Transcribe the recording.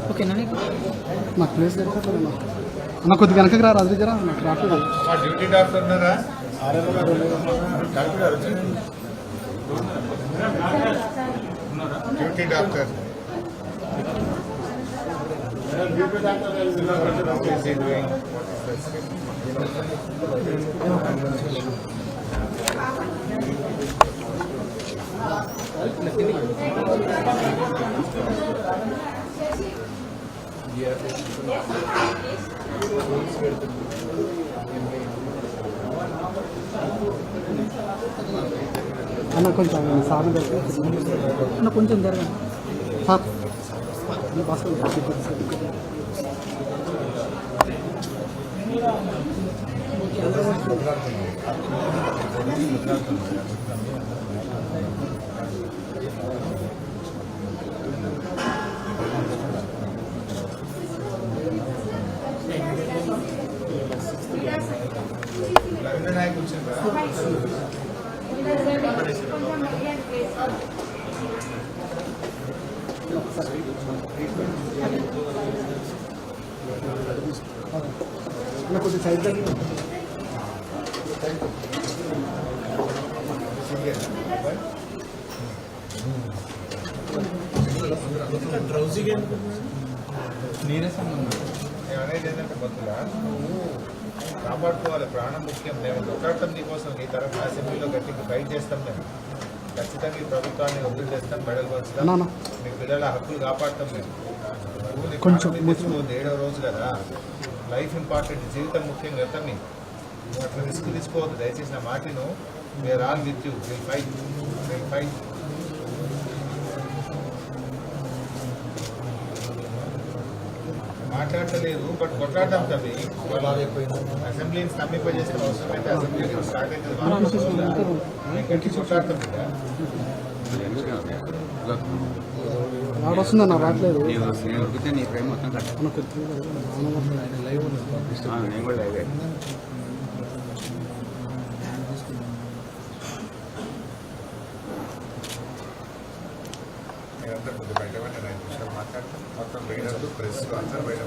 ఓకేనా నాకు ప్లేస్ దొరకట్లేదు అన్న కొద్దిగా వెనకకి రా రాజు జరా నాకు రావట్లేదు. డ్యూటీ డాక్టర్ ఉన్నారా? డ్యూటీ డాక్టర్ అన్న కొంచెం సార్ అన్న కొంచెం జరగండి సార్ భాస్కర్ నాయకు వచ్చిందా? కొద్దిగా సైడ్ డ్రౌజీగా నేనేది ఏంటంటే బతులా కాపాడుకోవాలి, ప్రాణం ముఖ్యం. మేము కొట్లాడటం నీకోసం నీ తరఫు అసెంబ్లీలో గట్టిగా ఫైట్ చేస్తాం. మేము ఖచ్చితంగా ఈ ప్రభుత్వాన్ని ఒత్తిడి చేస్తాం, మెడల్ పంచుతాం, మీ పిల్లల హక్కులు కాపాడుతాం. మేము కొంచెం తెచ్చుకోవద్దు, 7వ రోజు కదా, లైఫ్ ఇంపార్టెంట్, జీవితం ముఖ్యం కదా. మీకు అట్లా రిస్క్ తీసుకోవద్దు దయచేసి. నా మాటను we're all with you, we'll fight, we'll fight. మాట్లాడలేదు బట్ కొట్లాడతాం తమ్మి. అసెంబ్లీని స్తంభింపజేసిన అవసరం అయితే అసెంబ్లీ స్టార్ట్ అవుతుంది. గట్టి కొట్లాడతాం కదా. వస్తుందన్న రావట్లేదు. నీ ప్రేమ మొత్తం నేను కూడా లైవ్ మీరంతా కొద్దిగా బయట 5 నిమిషాలు మాట్లాడతాం. మొత్తం బయట ప్రెస్ అందరూ బయట